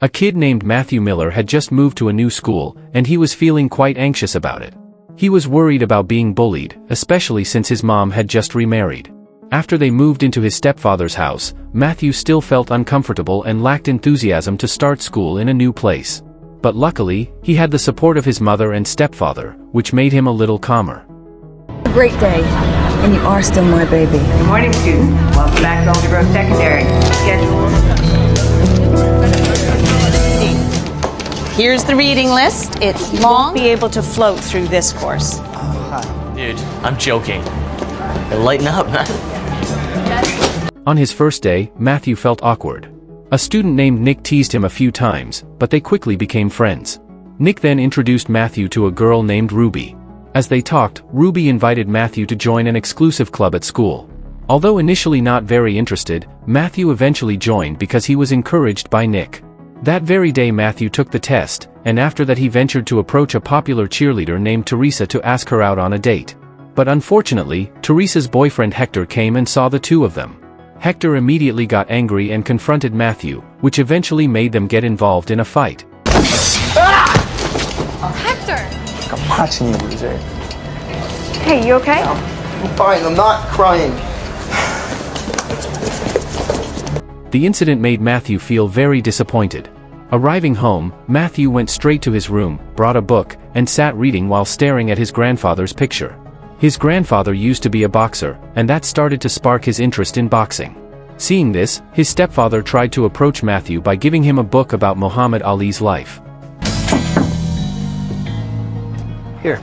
A kid named Matthew Miller had just moved to a new school, and he was feeling quite anxious about it. He was worried about being bullied, especially since his mom had just remarried. After they moved into his stepfather's house, Matthew still felt uncomfortable and lacked enthusiasm to start school in a new place. But luckily, he had the support of his mother and stepfather, which made him a little calmer. A great day, and you are still my baby. Good morning, students. Welcome back to Golden Grove Secondary. Schedule. Here's the reading list. It's long. You won't be able to float through this course. Dude, I'm joking. Lighten up, man. On his first day, Matthew felt awkward. A student named Nick teased him a few times, but they quickly became friends. Nick then introduced Matthew to a girl named Ruby. As they talked, Ruby invited Matthew to join an exclusive club at school. Although initially not very interested, Matthew eventually joined because he was encouraged by Nick. That very day Matthew took the test, and after that he ventured to approach a popular cheerleader named Teresa to ask her out on a date. But unfortunately, Teresa's boyfriend Hector came and saw the two of them. Hector immediately got angry and confronted Matthew, which eventually made them get involved in a fight. Hector! I'm watching you, loser. Hey, you okay? I'm fine, I'm not crying. The incident made Matthew feel very disappointed. Arriving home, Matthew went straight to his room, brought a book, and sat reading while staring at his grandfather's picture. His grandfather used to be a boxer, and that started to spark his interest in boxing. Seeing this, his stepfather tried to approach Matthew by giving him a book about Muhammad Ali's life. Here.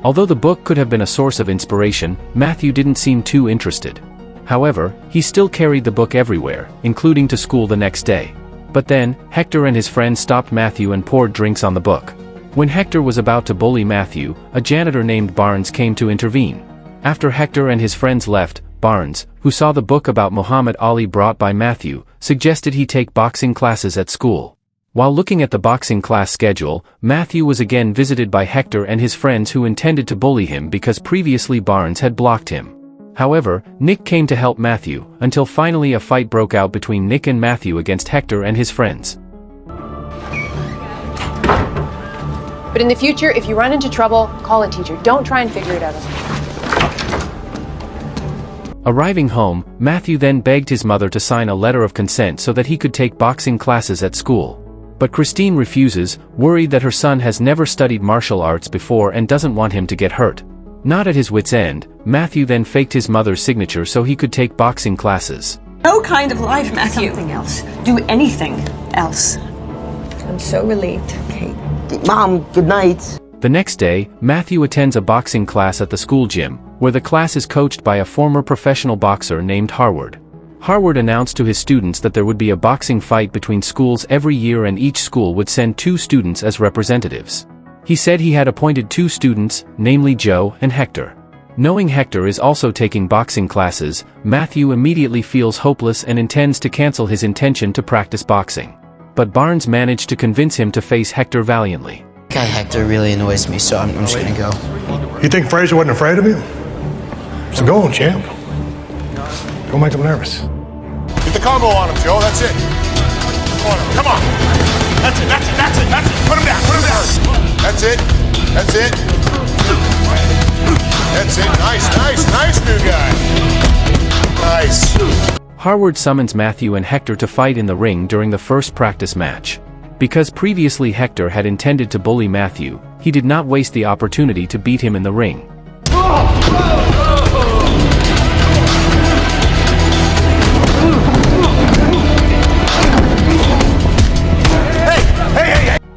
Although the book could have been a source of inspiration, Matthew didn't seem too interested. However, he still carried the book everywhere, including to school the next day. But then, Hector and his friends stopped Matthew and poured drinks on the book. When Hector was about to bully Matthew, a janitor named Barnes came to intervene. After Hector and his friends left, Barnes, who saw the book about Muhammad Ali brought by Matthew, suggested he take boxing classes at school. While looking at the boxing class schedule, Matthew was again visited by Hector and his friends who intended to bully him because previously Barnes had blocked him. However, Nick came to help Matthew, until finally a fight broke out between Nick and Matthew against Hector and his friends. But in the future, if you run into trouble, call a teacher. Don't try and figure it out. Arriving home, Matthew then begged his mother to sign a letter of consent so that he could take boxing classes at school. But Christine refuses, worried that her son has never studied martial arts before and doesn't want him to get hurt. Not at his wit's end, Matthew then faked his mother's signature so he could take boxing classes. No kind of life, Matthew. Something else. Do anything else. I'm so relieved, Kate. Mom, good night. The next day, Matthew attends a boxing class at the school gym, where the class is coached by a former professional boxer named Harward. Harward announced to his students that there would be a boxing fight between schools every year and each school would send 2 students as representatives. He said he had appointed 2 students, namely Joe and Hector. Knowing Hector is also taking boxing classes, Matthew immediately feels hopeless and intends to cancel his intention to practice boxing. But Barnes managed to convince him to face Hector valiantly. Guy Hector really annoys me, so I'm just gonna go. You think Fraser wasn't afraid of you? So go on, champ. Don't make him nervous. Get the combo on him, Joe. That's it. Come on. That's it. That's it. That's it. That's it. Put him down. Put him down. That's it. That's it. That's it. Nice, nice, nice, new guy. Nice. Harward summons Matthew and Hector to fight in the ring during the first practice match. Because previously Hector had intended to bully Matthew, he did not waste the opportunity to beat him in the ring.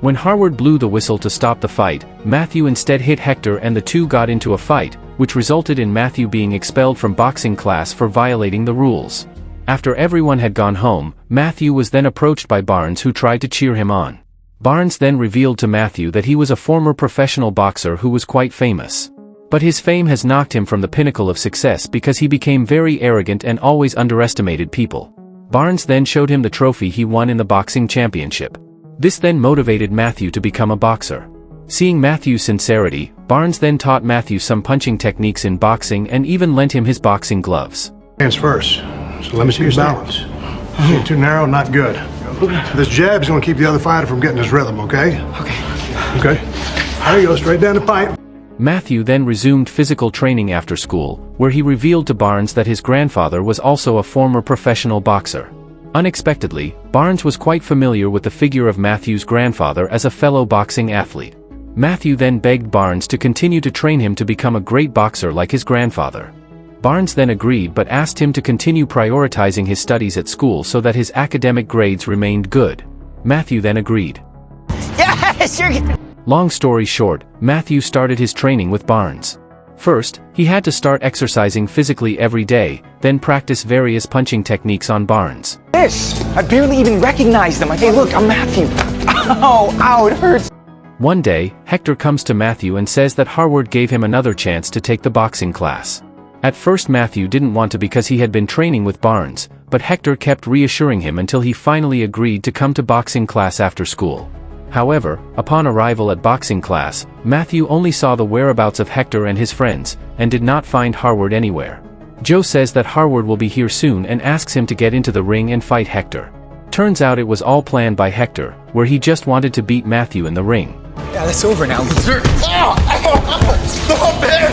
When Harward blew the whistle to stop the fight, Matthew instead hit Hector and the two got into a fight, which resulted in Matthew being expelled from boxing class for violating the rules. After everyone had gone home, Matthew was then approached by Barnes, who tried to cheer him on. Barnes then revealed to Matthew that he was a former professional boxer who was quite famous. But his fame has knocked him from the pinnacle of success because he became very arrogant and always underestimated people. Barnes then showed him the trophy he won in the boxing championship. This then motivated Matthew to become a boxer. Seeing Matthew's sincerity, Barnes then taught Matthew some punching techniques in boxing and even lent him his boxing gloves. Hands first. So let me see your balance. Too narrow, not good. This jab's gonna keep the other fighter from getting his rhythm, okay? Okay. There you go, straight down the pipe. Matthew then resumed physical training after school, where he revealed to Barnes that his grandfather was also a former professional boxer. Unexpectedly, Barnes was quite familiar with the figure of Matthew's grandfather as a fellow boxing athlete. Matthew then begged Barnes to continue to train him to become a great boxer like his grandfather. Barnes then agreed but asked him to continue prioritizing his studies at school so that his academic grades remained good. Matthew then agreed. Yes, Long story short, Matthew started his training with Barnes. First, he had to start exercising physically every day, then practice various punching techniques on Barnes. I barely even recognize them. Hey, look, I'm Matthew. Ow, it hurts. One day, Hector comes to Matthew and says that Harward gave him another chance to take the boxing class. At first Matthew didn't want to because he had been training with Barnes, but Hector kept reassuring him until he finally agreed to come to boxing class after school. However, upon arrival at boxing class, Matthew only saw the whereabouts of Hector and his friends, and did not find Harward anywhere. Joe says that Harward will be here soon and asks him to get into the ring and fight Hector. Turns out it was all planned by Hector, where he just wanted to beat Matthew in the ring. Yeah, that's over now. Stop it!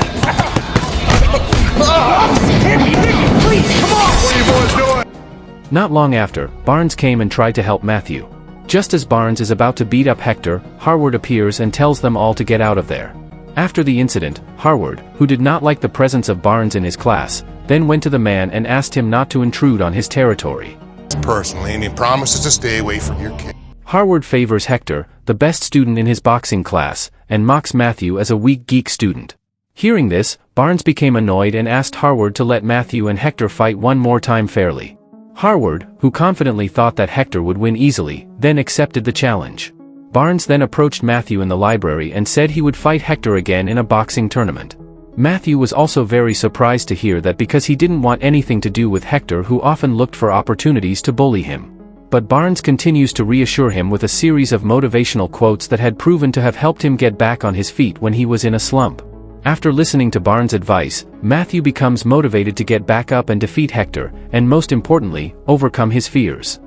Please, come on! What are you boys doing? Not long after, Barnes came and tried to help Matthew. Just as Barnes is about to beat up Hector, Harward appears and tells them all to get out of there. After the incident, Harward, who did not like the presence of Barnes in his class, then went to the man and asked him not to intrude on his territory. Personally, and he promises to stay away from your kid. Harward favors Hector, the best student in his boxing class, and mocks Matthew as a weak geek student. Hearing this, Barnes became annoyed and asked Harward to let Matthew and Hector fight one more time fairly. Harward, who confidently thought that Hector would win easily, then accepted the challenge. Barnes then approached Matthew in the library and said he would fight Hector again in a boxing tournament. Matthew was also very surprised to hear that because he didn't want anything to do with Hector, who often looked for opportunities to bully him. But Barnes continues to reassure him with a series of motivational quotes that had proven to have helped him get back on his feet when he was in a slump. After listening to Barnes' advice, Matthew becomes motivated to get back up and defeat Hector, and most importantly, overcome his fears.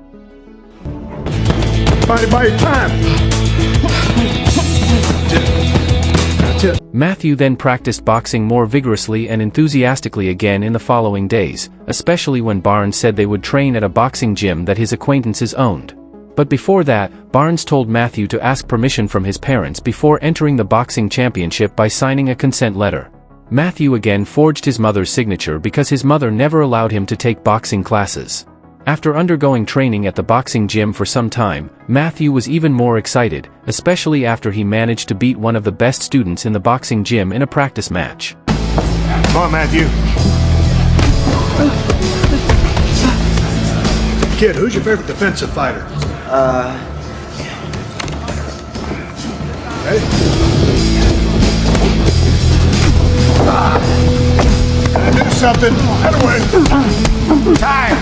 Bye, time. Matthew then practiced boxing more vigorously and enthusiastically again in the following days, especially when Barnes said they would train at a boxing gym that his acquaintances owned. But before that, Barnes told Matthew to ask permission from his parents before entering the boxing championship by signing a consent letter. Matthew again forged his mother's signature because his mother never allowed him to take boxing classes. After undergoing training at the boxing gym for some time, Matthew was even more excited, especially after he managed to beat one of the best students in the boxing gym in a practice match. Come on, Matthew. Kid, who's your favorite defensive fighter? Ready? Do something. Head away. Time.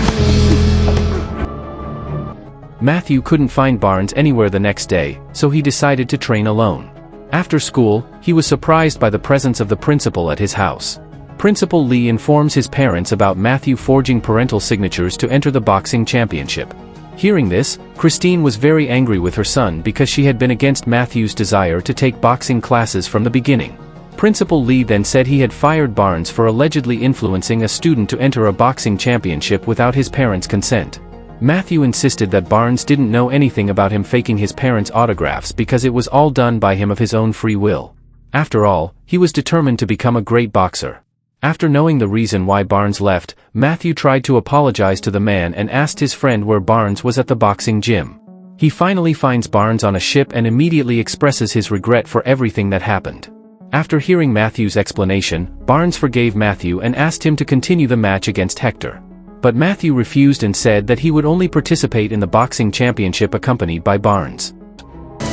Matthew couldn't find Barnes anywhere the next day, so he decided to train alone. After school, he was surprised by the presence of the principal at his house. Principal Lee informs his parents about Matthew forging parental signatures to enter the boxing championship. Hearing this, Christine was very angry with her son because she had been against Matthew's desire to take boxing classes from the beginning. Principal Lee then said he had fired Barnes for allegedly influencing a student to enter a boxing championship without his parents' consent. Matthew insisted that Barnes didn't know anything about him faking his parents' autographs because it was all done by him of his own free will. After all, he was determined to become a great boxer. After knowing the reason why Barnes left, Matthew tried to apologize to the man and asked his friend where Barnes was at the boxing gym. He finally finds Barnes on a ship and immediately expresses his regret for everything that happened. After hearing Matthew's explanation, Barnes forgave Matthew and asked him to continue the match against Hector. But Matthew refused and said that he would only participate in the boxing championship accompanied by Barnes.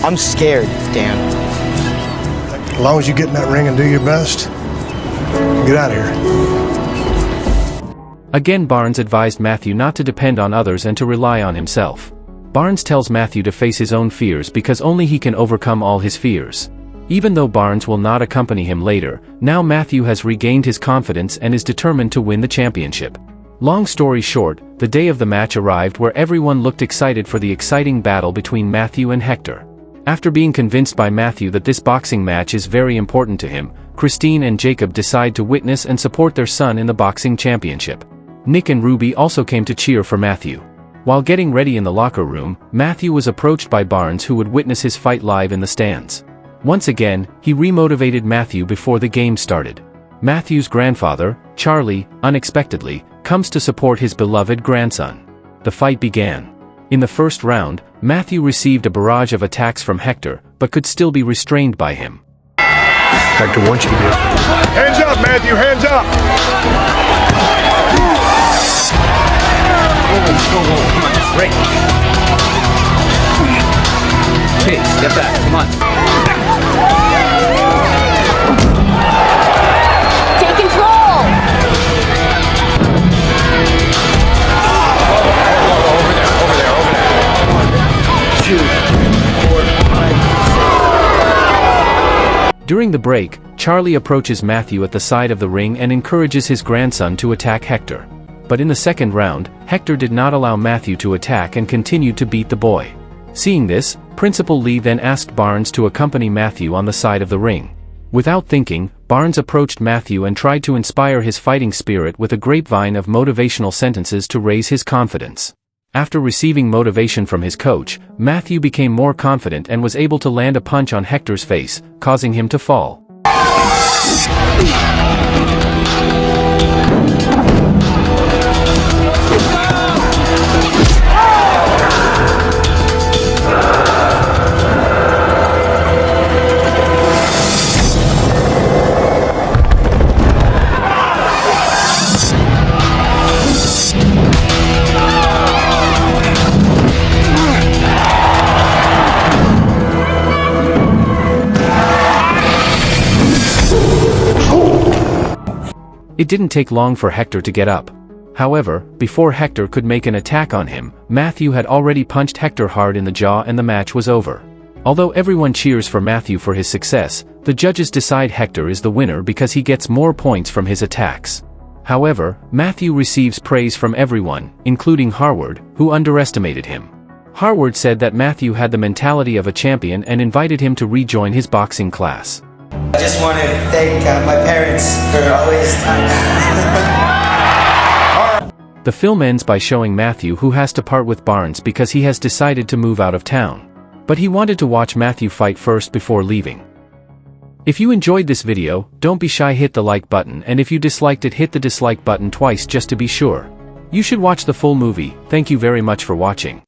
I'm scared, Dan. As long as you get in that ring and do your best, get out of here. Again, Barnes advised Matthew not to depend on others and to rely on himself. Barnes tells Matthew to face his own fears because only he can overcome all his fears. Even though Barnes will not accompany him later, now Matthew has regained his confidence and is determined to win the championship. Long story short, the day of the match arrived where everyone looked excited for the exciting battle between Matthew and Hector. After being convinced by Matthew that this boxing match is very important to him, Christine and Jacob decide to witness and support their son in the boxing championship. Nick and Ruby also came to cheer for Matthew. While getting ready in the locker room, Matthew was approached by Barnes, who would witness his fight live in the stands. Once again, he remotivated Matthew before the game started. Matthew's grandfather, Charlie, unexpectedly, comes to support his beloved grandson. The fight began. In the first round, Matthew received a barrage of attacks from Hector, but could still be restrained by him. Hector wants you to be Hands up, Matthew, hands up! Great. Okay, step back, come on. Take control! Over there. During the break, Charlie approaches Matthew at the side of the ring and encourages his grandson to attack Hector. But in the second round, Hector did not allow Matthew to attack and continued to beat the boy. Seeing this, Principal Lee then asked Barnes to accompany Matthew on the side of the ring. Without thinking, Barnes approached Matthew and tried to inspire his fighting spirit with a grapevine of motivational sentences to raise his confidence. After receiving motivation from his coach, Matthew became more confident and was able to land a punch on Hector's face, causing him to fall. It didn't take long for Hector to get up. However, before Hector could make an attack on him, Matthew had already punched Hector hard in the jaw and the match was over. Although everyone cheers for Matthew for his success, the judges decide Hector is the winner because he gets more points from his attacks. However, Matthew receives praise from everyone, including Harward, who underestimated him. Harward said that Matthew had the mentality of a champion and invited him to rejoin his boxing class. I just want to thank my parents for always. The film ends by showing Matthew who has to part with Barnes because he has decided to move out of town. But he wanted to watch Matthew fight first before leaving. If you enjoyed this video, don't be shy, hit the like button, and if you disliked it, hit the dislike button twice just to be sure. You should watch the full movie. Thank you very much for watching.